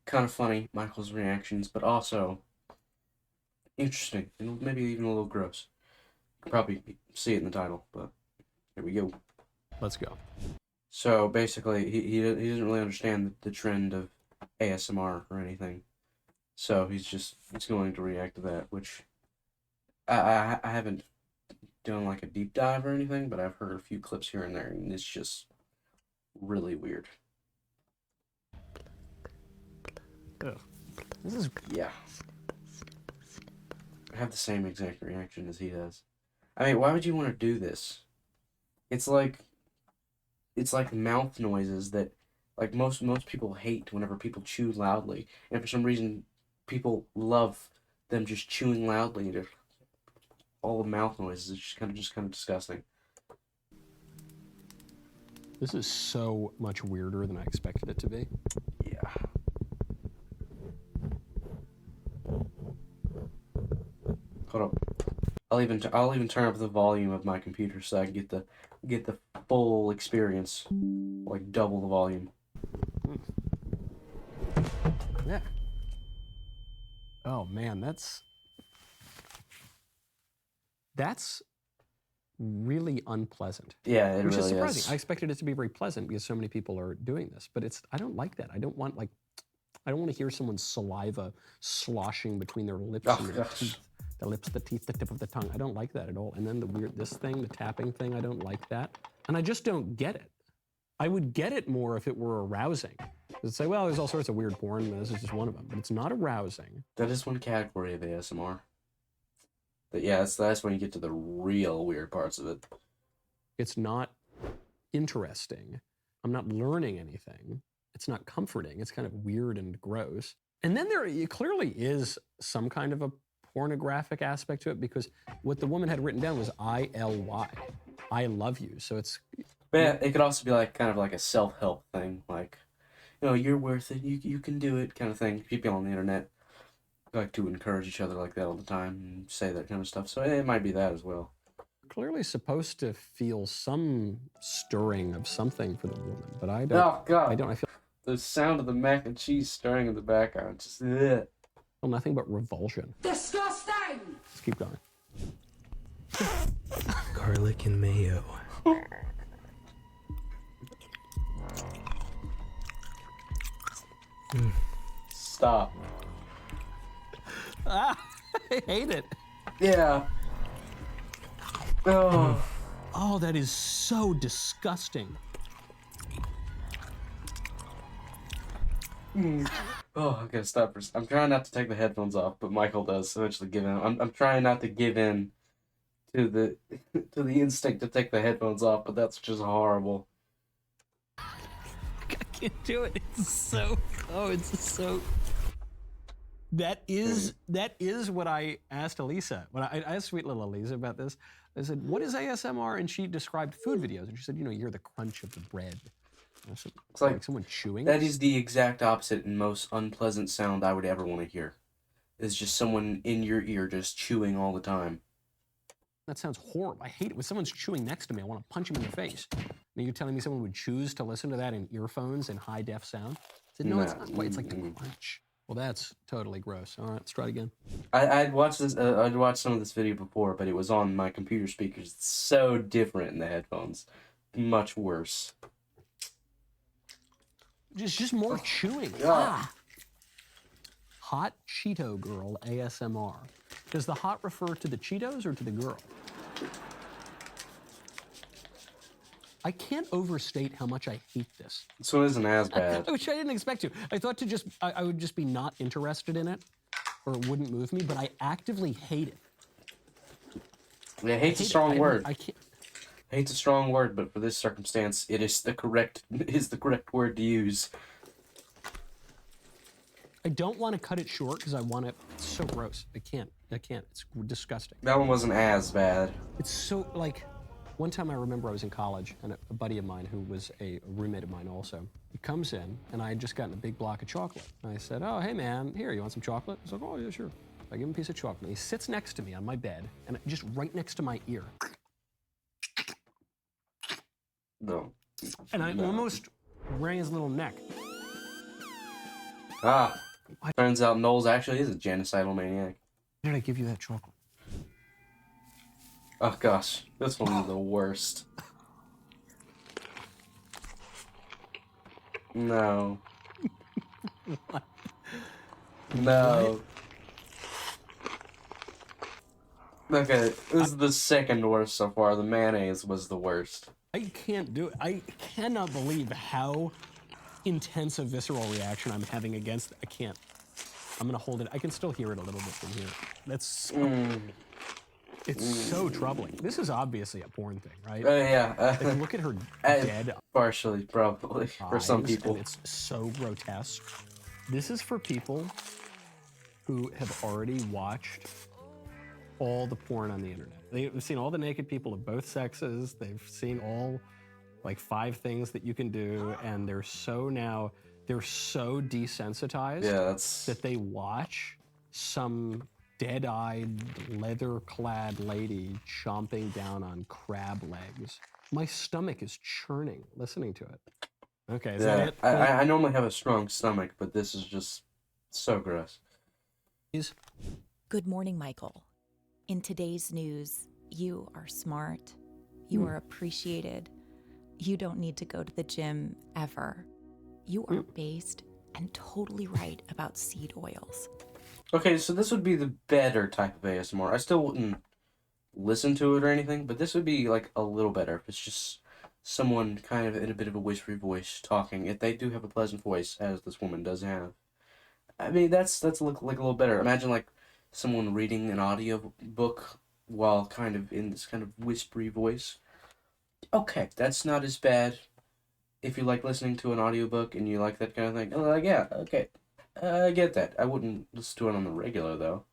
kind of funny, Michael's reactions, but also interesting and maybe even a little gross. You can probably see it in the title, but here we go. Let's go. So basically, he doesn't really understand the trend of ASMR or anything. So he's going to react to that, which I haven't done like a deep dive or anything, but I've heard a few clips here and there, and it's just really weird. Ugh. This is Yeah. I have the same exact reaction as he does. I mean, why would you want to do this? It's like mouth noises that like most people hate whenever people chew loudly, and for some reason people love them just chewing loudly. All the mouth noises. It's just kind of disgusting. This is so much weirder than I expected it to be. Yeah. Hold up. I'll even turn up the volume of my computer so I can get the full experience, like double the volume. Yeah. Oh man, that's really unpleasant. Yeah, it Which really is surprising. is. I expected it to be very pleasant because so many people are doing this, but I don't like that. I don't want to hear someone's saliva sloshing between their lips and their teeth. The lips, the teeth, the tip of the tongue. I don't like that at all. And then the tapping thing, I don't like that. And I just don't get it. I would get it more if it were arousing. It'd say, well, there's all sorts of weird porn, and this is just one of them. But it's not arousing. That is one category of ASMR. But yeah, that's when you get to the real weird parts of it. It's not interesting. I'm not learning anything. It's not comforting. It's kind of weird and gross. And then there clearly is some kind of a pornographic aspect to it, because what the woman had written down was ILY. I love you. So it's... But yeah, it could also be like kind of like a self-help thing, like, you know, you're worth it, you can do it kind of thing. People on the internet like to encourage each other like that all the time and say that kind of stuff. So it might be that as well. Clearly supposed to feel some stirring of something for the woman, but I don't. Oh God! I feel the sound of the mac and cheese stirring in the background, just ugh. Well, nothing but revulsion. Disgusting! Let's keep going. Garlic and mayo. Stop. I hate it. Yeah. Oh. Oh, that is so disgusting. Oh, I gotta stop for. I'm trying not to take the headphones off, but Michael does eventually give in. I'm trying not to give in to the to the instinct to take the headphones off, but that's just horrible. I can't do it. It's so. Oh, it's so. That is what I asked Elisa. When I asked sweet little Elisa about this, I said, "What is ASMR?" And she described food videos, and she said, "You know, you're the crunch of the bread." Said, it's like someone chewing. That is the exact opposite and most unpleasant sound I would ever want to hear. It's just someone in your ear just chewing all the time. That sounds horrible. I hate it. When someone's chewing next to me, I want to punch him in the face. Now you're telling me someone would choose to listen to that in earphones in high def sound? I said, no, it's not quite. It's like the crunch. Well, that's totally gross. All right, let's try it again. I'd watched this. I'd watched some of this video before, but it was on my computer speakers. It's so different in the headphones. Much worse. Just more chewing. Ah. Hot Cheeto Girl ASMR. Does the hot refer to the Cheetos or to the girl? I can't overstate how much I hate this. This one isn't as bad. Which I didn't expect to. I thought I would just be not interested in it, or it wouldn't move me, but I actively hate it. Yeah, hate's a strong word. I can't. Hate's a strong word, but for this circumstance, it is the correct word to use. I don't want to cut it short because I want it. It's so gross. I can't. It's disgusting. That one wasn't as bad. It's so, like, one time I remember I was in college, and a buddy of mine who was a roommate of mine also, he comes in, and I had just gotten a big block of chocolate. And I said, oh, hey, man, here, you want some chocolate? He's like, oh, yeah, sure. I give him a piece of chocolate. He sits next to me on my bed, and just right next to my ear. No. And I almost wrung his little neck. Ah, turns out Knowles actually is a genocidal maniac. Why did I give you that chocolate? Oh gosh, this one's the worst. No. What? No. Okay, this is the second worst so far. The mayonnaise was the worst. I can't do it. I cannot believe how intense a visceral reaction I'm having against. I can't. I'm gonna hold it. I can still hear it a little bit from here. That's so, it's so troubling. This is obviously a porn thing, right? Yeah. Like, look at her dead Partially, probably, for some eyes, people. and it's so grotesque. This is for people who have already watched all the porn on the internet. They've seen all the naked people of both sexes. They've seen all like 5 things that you can do, and they're so desensitized that they watch some dead-eyed, leather-clad lady chomping down on crab legs. My stomach is churning listening to it. Okay, is that it? I normally have a strong stomach, but this is just so gross. Good morning, Michael. In today's news, you are smart. You are appreciated. You don't need to go to the gym ever. You are based and totally right about seed oils. Okay, so this would be the better type of ASMR. I still wouldn't listen to it or anything, but this would be like a little better if it's just someone kind of in a bit of a whispery voice talking. If they do have a pleasant voice, as this woman does have. I mean, that's like a little better. Imagine like someone reading an audio book while kind of in this kind of whispery voice. Okay, that's not as bad. If you like listening to an audiobook and you like that kind of thing, oh, like, yeah, okay. I get that. I wouldn't listen to it on the regular, though.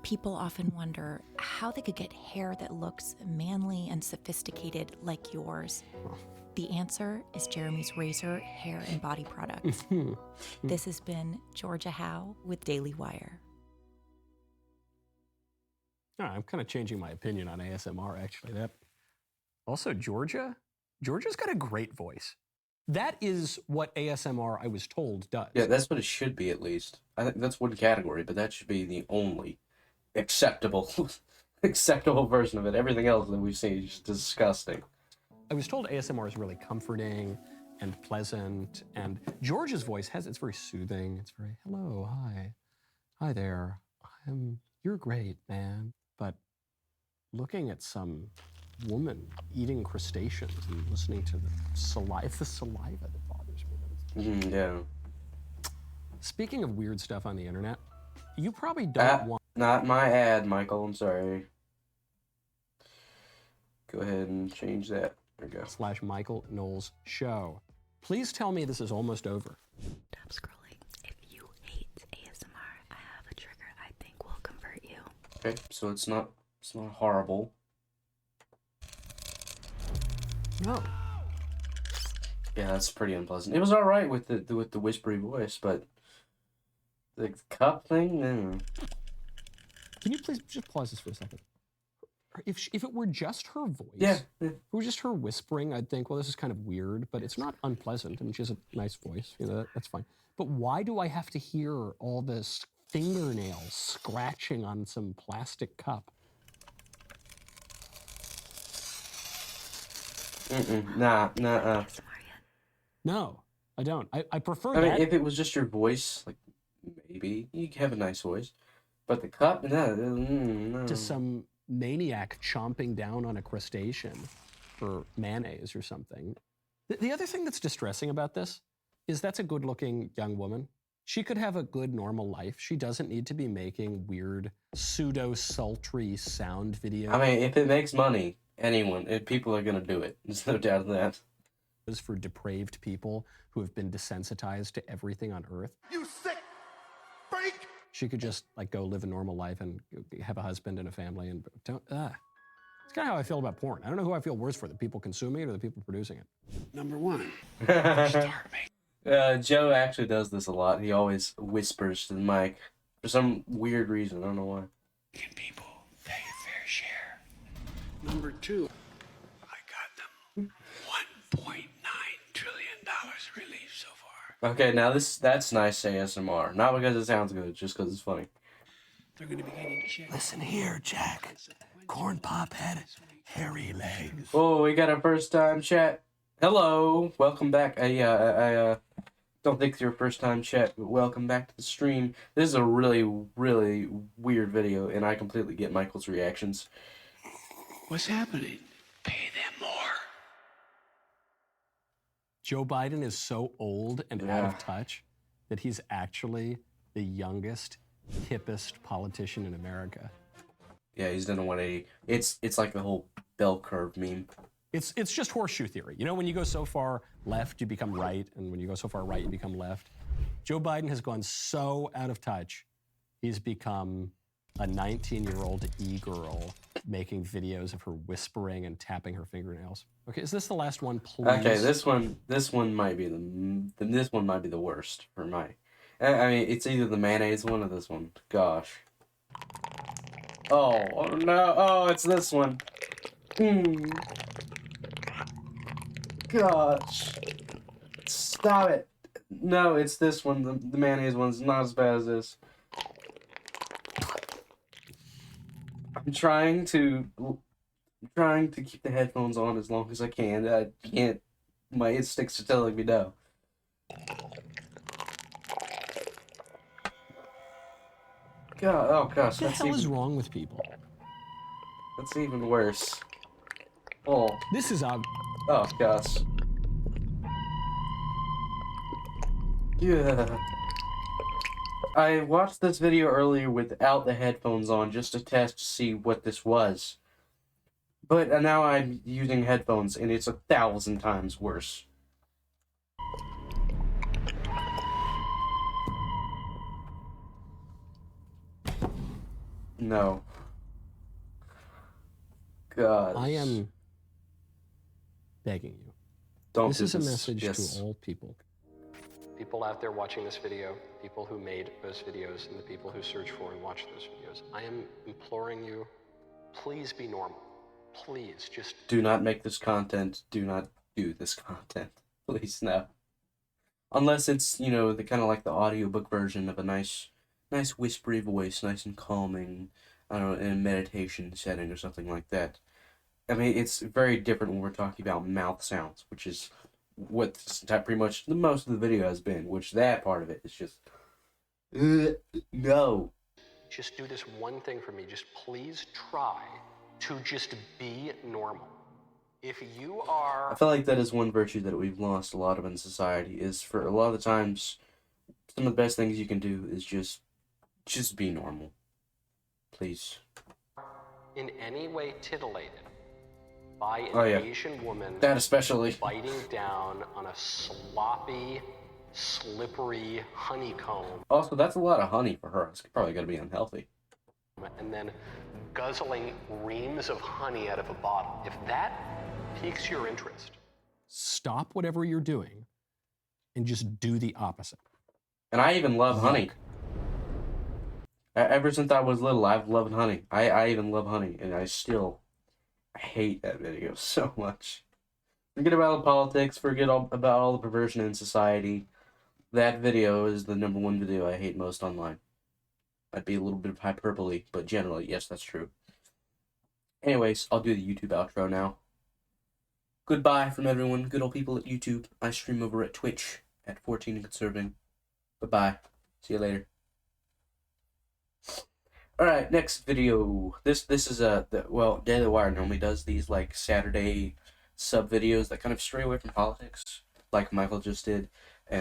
People often wonder how they could get hair that looks manly and sophisticated like yours. The answer is Jeremy's Razor Hair and Body Products. This has been Georgia Howe with Daily Wire. Oh, I'm kind of changing my opinion on ASMR, actually. Also, Georgia's got a great voice. That is what ASMR, I was told, does. Yeah, that's what it should be, at least. I think that's one category, but that should be the only acceptable version of it. Everything else that we've seen is just disgusting. I was told ASMR is really comforting and pleasant, and Georgia's voice it's very soothing. It's very, hello, hi there. You're great, man. But looking at some woman eating crustaceans and listening to the saliva that bothers me. Yeah. Speaking of weird stuff on the internet, you probably don't want... Not my ad, Michael. I'm sorry. Go ahead and change that. There we go. / Michael Knowles Show. Please tell me this is almost over. Stop scrolling. If you hate ASMR, I have a trigger I think will convert you. Okay, so it's not horrible. No. Yeah, that's pretty unpleasant. It was all right with the whispery voice, but the cup thing, no. Can you please just pause this for a second? If it were just her voice, yeah. If it were just her whispering, I'd think, well, this is kind of weird, but it's not unpleasant. I mean, she has a nice voice, that's fine. But why do I have to hear all this fingernails scratching on some plastic cup? Nah. No, I don't. I prefer that. I that. mean, if it was just your voice, like, maybe you have a nice voice. But the cup, no. To some maniac chomping down on a crustacean for mayonnaise or something. The other thing that's distressing about this is that's a good-looking young woman. She could have a good, normal life. She doesn't need to be making weird, pseudo-sultry sound videos. I mean, if it makes money, people are going to do it. There's no doubt of that. For depraved people who have been desensitized to everything on Earth. You sick freak! She could just like go live a normal life and have a husband and a family and don't. It's kind of how I feel about porn. I don't know who I feel worse for, the people consuming it or the people producing it. Number one. Joe actually does this a lot. He always whispers to the mic for some weird reason. I don't know why. Can people pay a fair share? Number two. I got them $1.9 trillion relief so far. Okay, now that's nice ASMR. Not because it sounds good, just because it's funny. They're going to be getting checked. Listen here, Jack. Corn Pop had hairy legs. Oh, we got our first time chat. Hello, welcome back. I don't think it's your first time chat, but welcome back to the stream. This is a really, really weird video, and I completely get Michael's reactions. What's happening? Pay them more. Joe Biden is so old and out Yeah. of touch that he's actually the youngest, hippest politician in America. Yeah, he's done a 180. It's like the whole bell curve meme. It's just horseshoe theory. You know, when you go so far left, you become right, and when you go so far right, you become left. Joe Biden has gone so out of touch, he's become a 19-year-old e-girl making videos of her whispering and tapping her fingernails. Okay, is this the last one, please? Okay, this one might be this one might be the worst for my. I mean, it's either the mayonnaise one or this one. Gosh. Oh no! Oh, it's this one. Gosh. Stop it. No, it's this one. The mayonnaise one's not as bad as this. I'm trying to keep the headphones on as long as I can. I can't. My instincts are telling me no. God, oh gosh, What the hell is wrong with people? That's even worse. Oh, This is oh gosh. Yeah. I watched this video earlier without the headphones on just to test to see what this was. But now I'm using headphones and it's 1,000 times worse. No. God. I am begging you. Don't This do is a this. message Yes. to all people. People out there watching this video, people who made those videos, and the people who search for and watch those videos. I am imploring you, please be normal. Please, just Do not make this content. Do not do this content. Please, no. Unless it's, you know, the kind of like the audiobook version of a nice whispery voice, nice and calming, I don't know, in a meditation setting or something like that. I mean, it's very different when we're talking about mouth sounds, which is what pretty much the most of the video has been, which that part of it is just, no. Just do this one thing for me. Just please try to just be normal. If you are... I feel like that is one virtue that we've lost a lot of in society, is for a lot of the times, some of the best things you can do is just be normal. Please. in any way titillated by an Oh, yeah. Asian woman That especially. biting down on a sloppy, slippery honeycomb Also, that's a lot of honey for her. It's probably going to be unhealthy. and then guzzling reams of honey out of a bottle. If that piques your interest, stop whatever you're doing and just do the opposite. And I even love honey. Ever since I was little, I've loved honey. I even love honey, and I hate that video so much. Forget about the politics, forget about all the perversion in society. That video is the #1 video I hate most online. Might be a little bit of hyperbole, but generally, yes, that's true. Anyways, I'll do the YouTube outro now. Goodbye from everyone, good old people at YouTube. I stream over at Twitch at 14 and Conserving. Bye-bye. See you later. Alright, next video. This is Daily Wire normally does these like Saturday sub videos that kind of stray away from politics, like Michael just did.